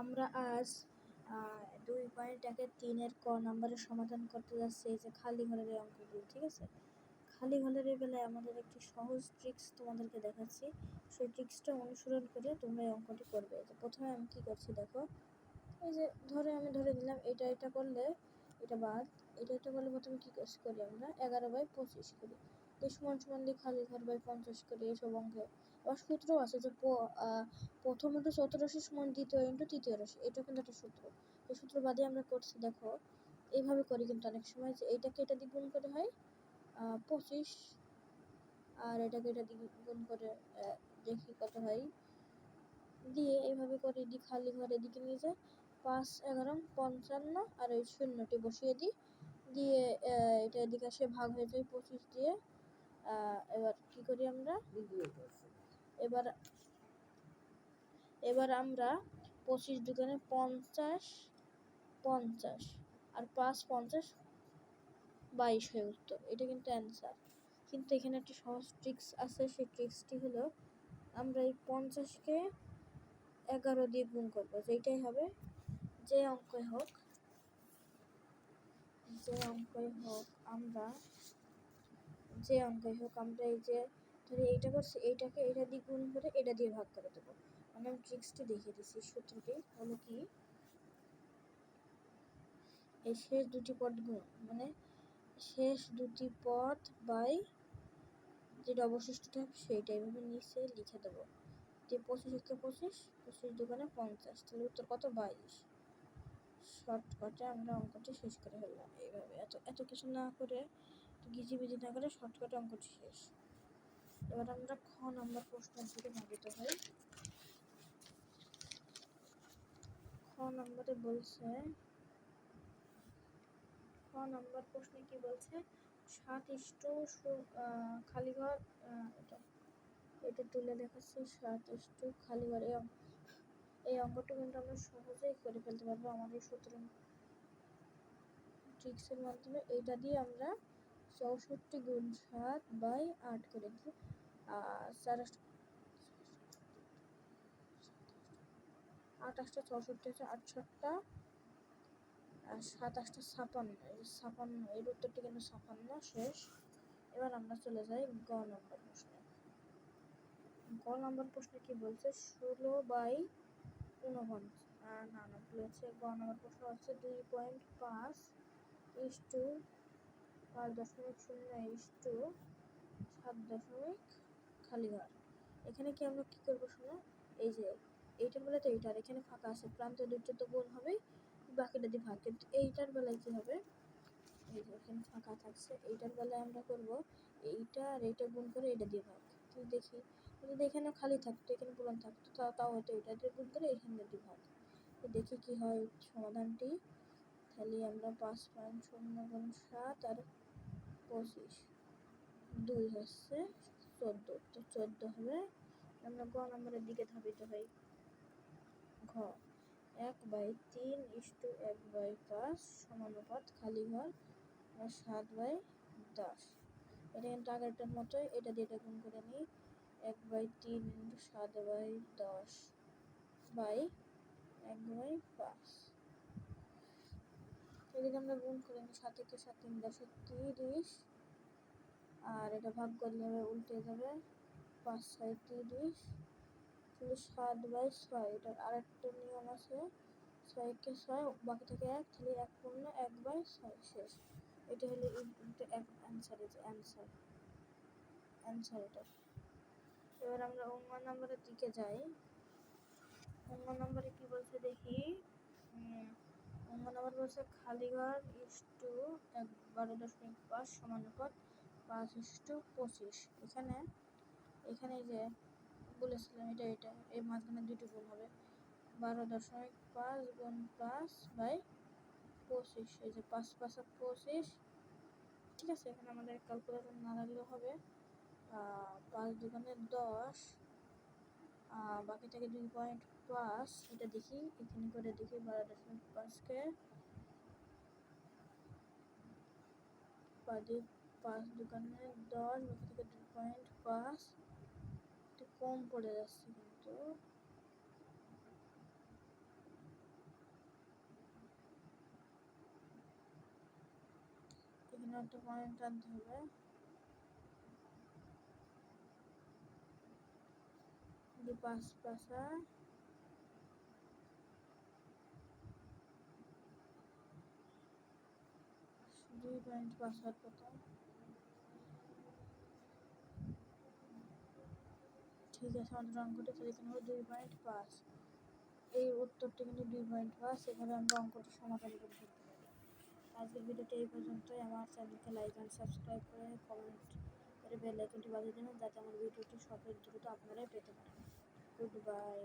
আমরা আজ 2.3 ক নাম্বারের সমাধান করতে যাচ্ছি এই যে খালি ঘরের এই অঙ্কগুলো। ঠিক আছে, খালি ঘরের বেলায় আমাদের একটি সহজ ট্রিক্স তোমাদেরকে দেখাচ্ছি। সেই ট্রিক্সটা অনুসরণ করে তোমরা এই অঙ্কটি করবে। যে প্রথমে আমি কি করছি দেখো, এই যে আমি ধরে নিলাম এটা করলে এটা বাদ, এটা করলে প্রথমে কি করি আমরা 11/25 করি, সমান সমান দিয়ে খালি ঘর বাই 50 করি। এইসব অঙ্কে আবার সূত্র আছে যে প্রথম ইন্টু চতুর রাশি সমান দ্বিতীয় ইন্টু তৃতীয় রাশি, এটা কিন্তু একটা সূত্র। এই সূত্র বাদে আমরা করছি দেখো, এইভাবে করি কিন্তু অনেক সময় যে এটা দিয়ে গুণ করে হয় 25, আর এটাকে এটা দিয়ে গুণ করে দেখি কত হয়, দিয়ে এইভাবে করে দিই খালি ঘরে দিকে নিয়ে যায় 5 11 55, আর এই শূন্যটি বসিয়ে দিই, দিয়ে এটা এদিকে আসে ভাগ হয়ে যায় 25 দিয়ে। এবার কি করি আমরা, এবার আমরা 25 দোকানে 50 50 আর 5 50 22 হয়ে উঠতো। এটা কিন্তু অ্যান্সার। কিন্তু এখানে একটা সহজ ট্রিক্স আছে, সেই ট্রিক্সটি হলো আমরা এই 50কে 11 দিয়ে গুণ করবো। যেটাই হবে, যে অঙ্কই হোক আমরা এই যে ধরি এইটা করছি, এইটাকে এটা দিয়ে গুণ করে এটা দিয়ে ভাগ করে দেবো। মানে আমি ট্রিক্সটি দেখিয়ে দিচ্ছি। সূত্রটি হলো কি, এই শেষ দুটি পদ গুণ, মানে শেষ দুটি পদ বাই যেটা অবশিষ্ট থাকবে সেইটা এইভাবে নিচে লিখে দেবো। যে 25 × 25 25 দোকানে 50, তাহলে উত্তর কত 22। শর্টকাটে আমরা অঙ্কটি শেষ করে ফেললাম। এইভাবে এত কিছু না করে, গিজিবিজি না করে শর্টকাটে অঙ্কটি শেষ। এবার আমরা খ নাম্বার প্রশ্নের দিকে ধাবিত হই। খ নাম্বারে বলছে, খ নাম্বার প্রশ্নে কি বলছে, 7 খালি ঘর, এটা তুলে দেখাচ্ছি 7 খালি ঘর। এই অঙ্কটা কিন্তু আমরা সহজেই করে ফেলতে পারবো আমাদের সূত্র ট্রিক্সের মাধ্যমে। এইটা দিয়ে আমরা 64 গুণ 7/8 করে দিই, 8 8 64 আছে, 8 7 7 8 56, এর উত্তরটি কিন্তু 56 শেষ। এবার আমরা চলে যাই গ নম্বর প্রশ্নে। গ নম্বর প্রশ্নে কি বলছে, 16/49 না বলেছে। গ নম্বর প্রশ্ন হচ্ছে 2.5 = 5.0 = 7 খালি ঘর। এখানে কি আমরা কি করবো শোনো, এই যে এইটার বেলা তো এইটার এখানে ফাঁকা আছে, প্রান্ত দুটো তো গুণ হবে, বাকিটা দিয়ে ভাগ। কিন্তু এইটার বেলায় কি হবে, এই যে এখানে ফাঁকা থাকছে, এইটার বেলায় আমরা করব এইটা আর এইটা গুণ করে এটা দিয়ে ভাগ। কিন্তু দেখি যদি এখানে খালি থাকতো, এখানে পূরণ থাকতো, তাও হয়তো এটা দিয়ে গুণ করে এখানে দিয়ে ভাগ। তো দেখি কি হয় সমাধানটি। তাহলে আমরা 5.0 গুণ 7 আর 25 2 হচ্ছে 14, তো 14 হবে। আমরা গ নম্বরের দিকে ধাবিত হই। ঘ 1/3 = 1/5 সমানুপাত খালি ঘর 7/10। এটা কিন্তু আগেরটার মতোই, এটা দিয়ে এটা গুণ করে নিই, 1/3 × 7/10 বাই 1/5। এদিকে আমরা গুণ করে নিই, 7 × 7 = 30, আর এটা ভাগ করলে উল্টে যাবে 5 × 6 = 30, 7/6। এটার আরেকটা নিয়ম আছে, 6 কে 6 বাকি থেকে 1, তাহলে 1 পূর্ণ 1/6 শেষ। এটা হলো অ্যান্সার এটা। এবার আমরা অঙ্গ নম্বরের দিকে যাই। অঙ্গ নম্বরে কি বলছে দেখি, অঙ্গ নম্বর বলছে খালি ঘর = 12.5 সমানুপাত 5:25। এখানে যে বলেছিলাম এটা এই মাঝখানে দুটো গুণ হবে, 12.5 গুণ 5/25। এই যে 5 5 25। ঠিক আছে, এখানে আমাদের ক্যালকুলেটর না লাগলেও হবে। 5 দোকানে 10, বাকি থেকে 2.5। এটা দেখি এখানে করে দেখি, 12.5কে 5 দোকানে 10, বাকি থেকে 2.5, একটু কম পড়ে যাচ্ছে কিন্তু একটা পয়েন্ট আনতে হবে। পাঁচ পাশা 2.5 কথা। ঠিক আছে, আমাদের অঙ্কটি তাহলে এখানে হলো 2.5। এই উত্তরটি কিন্তু 2.5। এভাবে আমরা অঙ্কটি সমাধান করে ফেলতে পারি। আজকের ভিডিওটি এই পর্যন্তই। আমার চ্যানেলকে লাইক অ্যান্ড সাবস্ক্রাইব করে কমেন্ট করে বেল আইকনটি বাজিয়ে দেবেন, যাতে আমার ভিডিওটি সঠিক দ্রুত আপনারাই পেতে পারেন। Good bye.